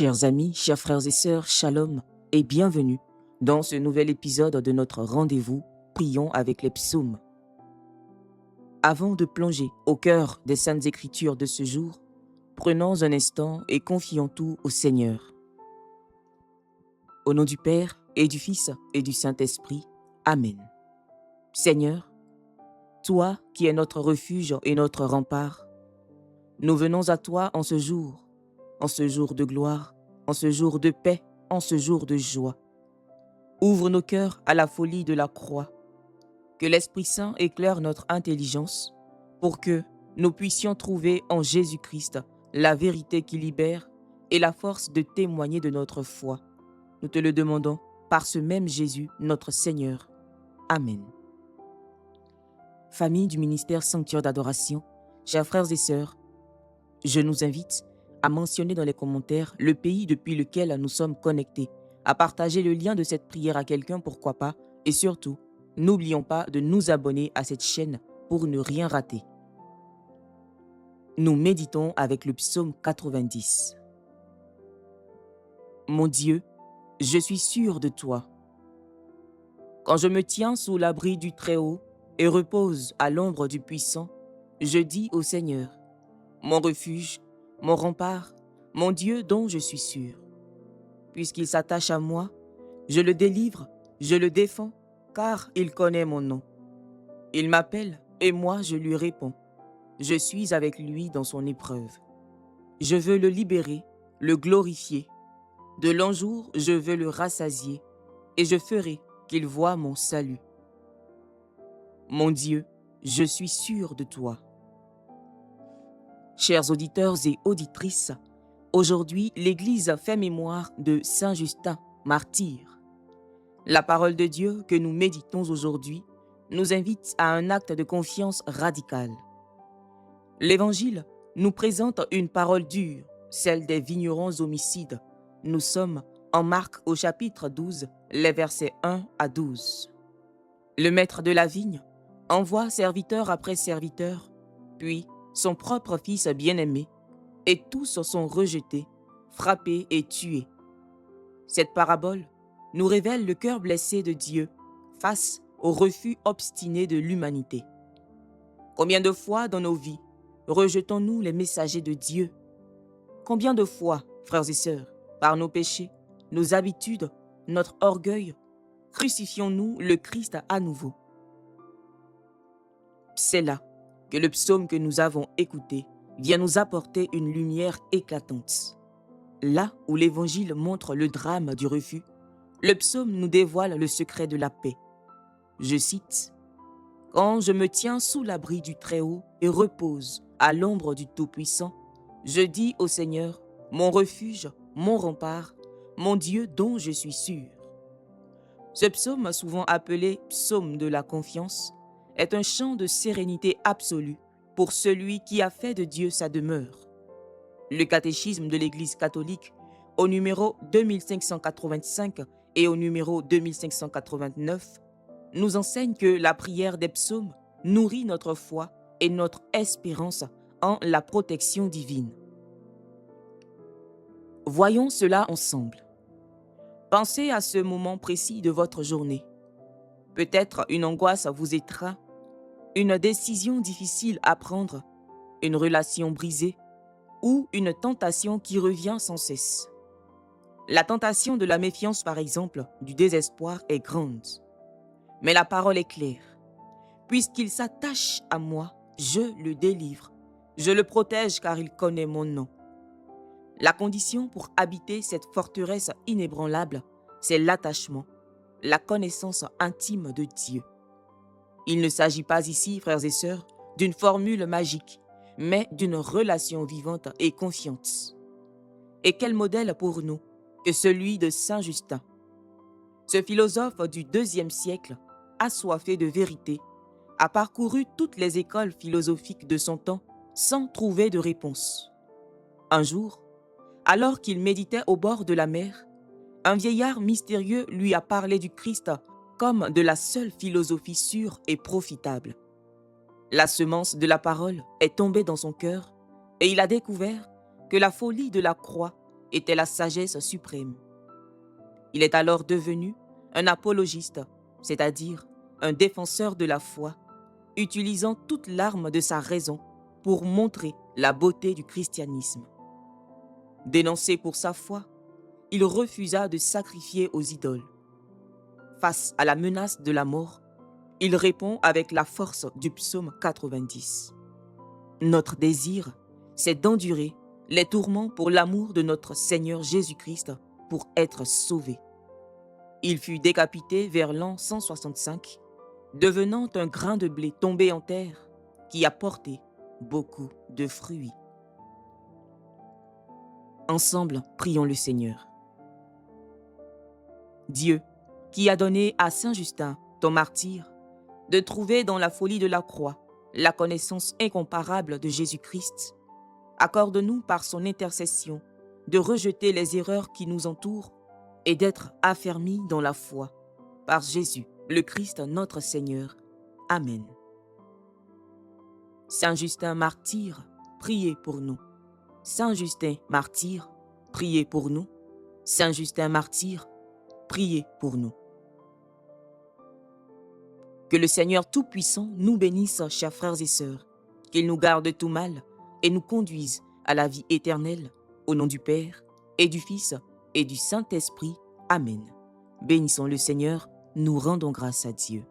Chers amis, chers frères et sœurs, shalom et bienvenue dans ce nouvel épisode de notre rendez-vous Prions avec les psaumes. Avant de plonger au cœur des saintes écritures de ce jour, prenons un instant et confions tout au Seigneur. Au nom du Père et du Fils et du Saint-Esprit, Amen. Seigneur, toi qui es notre refuge et notre rempart, nous venons à toi en ce jour de gloire, en ce jour de paix, en ce jour de joie. Ouvre nos cœurs à la folie de la croix. Que l'Esprit Saint éclaire notre intelligence pour que nous puissions trouver en Jésus-Christ la vérité qui libère et la force de témoigner de notre foi. Nous te le demandons par ce même Jésus, notre Seigneur. Amen. Famille du ministère Sanctuaire d'adoration, chers frères et sœurs, je nous invite à mentionner dans les commentaires le pays depuis lequel nous sommes connectés, à partager le lien de cette prière à quelqu'un, pourquoi pas, et surtout, n'oublions pas de nous abonner à cette chaîne pour ne rien rater. Nous méditons avec le psaume 90. Mon Dieu, je suis sûr de toi. Quand je me tiens sous l'abri du Très-Haut et repose à l'ombre du Puissant, je dis au Seigneur, mon refuge, mon rempart, mon Dieu dont je suis sûr. Puisqu'il s'attache à moi, je le délivre, je le défends, car il connaît mon nom. Il m'appelle et moi je lui réponds. Je suis avec lui dans son épreuve. Je veux le libérer, le glorifier. De longs jours, je veux le rassasier et je ferai qu'il voie mon salut. Mon Dieu, je suis sûr de toi. Chers auditeurs et auditrices, aujourd'hui, l'Église fait mémoire de Saint Justin, martyr. La parole de Dieu que nous méditons aujourd'hui nous invite à un acte de confiance radical. L'Évangile nous présente une parole dure, celle des vignerons homicides. Nous sommes en Marc au chapitre 12, les versets 1 à 12. Le maître de la vigne envoie serviteur après serviteur, puis son propre fils bien-aimé, et tous sont rejetés, frappés et tués. Cette parabole nous révèle le cœur blessé de Dieu face au refus obstiné de l'humanité. Combien de fois dans nos vies rejetons-nous les messagers de Dieu? Combien de fois, frères et sœurs, par nos péchés, nos habitudes, notre orgueil, crucifions-nous le Christ à nouveau? C'est là que le psaume que nous avons écouté vient nous apporter une lumière éclatante. Là où l'Évangile montre le drame du refus, le psaume nous dévoile le secret de la paix. Je cite, « Quand je me tiens sous l'abri du Très-Haut et repose à l'ombre du Tout-Puissant, je dis au Seigneur, mon refuge, mon rempart, mon Dieu dont je suis sûr. » Ce psaume, souvent appelé psaume de la confiance, est un chant de sérénité absolue pour celui qui a fait de Dieu sa demeure. Le catéchisme de l'Église catholique, au numéro 2585 et au numéro 2589, nous enseigne que la prière des psaumes nourrit notre foi et notre espérance en la protection divine. Voyons cela ensemble. Pensez à ce moment précis de votre journée. Peut-être une angoisse vous étreint, une décision difficile à prendre, une relation brisée ou une tentation qui revient sans cesse. La tentation de la méfiance, par exemple, du désespoir est grande. Mais la parole est claire. Puisqu'il s'attache à moi, je le délivre. Je le protège car il connaît mon nom. La condition pour habiter cette forteresse inébranlable, c'est l'attachement, la connaissance intime de Dieu. Il ne s'agit pas ici, frères et sœurs, d'une formule magique, mais d'une relation vivante et confiante. Et quel modèle pour nous que celui de Saint Justin. Ce philosophe du IIe siècle, assoiffé de vérité, a parcouru toutes les écoles philosophiques de son temps sans trouver de réponse. Un jour, alors qu'il méditait au bord de la mer, un vieillard mystérieux lui a parlé du Christ comme de la seule philosophie sûre et profitable. La semence de la parole est tombée dans son cœur et il a découvert que la folie de la croix était la sagesse suprême. Il est alors devenu un apologiste, c'est-à-dire un défenseur de la foi, utilisant toute l'arme de sa raison pour montrer la beauté du christianisme. Dénoncé pour sa foi, il refusa de sacrifier aux idoles. Face à la menace de la mort, il répond avec la force du psaume 90. Notre désir, c'est d'endurer les tourments pour l'amour de notre Seigneur Jésus-Christ pour être sauvé. Il fut décapité vers l'an 165, devenant un grain de blé tombé en terre qui a porté beaucoup de fruits. Ensemble, prions le Seigneur. Dieu, qui a donné à Saint Justin, ton martyr, de trouver dans la folie de la croix la connaissance incomparable de Jésus-Christ, accorde-nous par son intercession de rejeter les erreurs qui nous entourent et d'être affermis dans la foi. Par Jésus, le Christ notre Seigneur. Amen. Saint Justin martyr, priez pour nous. Saint Justin martyr, priez pour nous. Saint Justin martyr, priez pour nous. Que le Seigneur Tout-Puissant nous bénisse, chers frères et sœurs, qu'il nous garde de tout mal et nous conduise à la vie éternelle, au nom du Père et du Fils et du Saint-Esprit. Amen. Bénissons le Seigneur, nous rendons grâce à Dieu.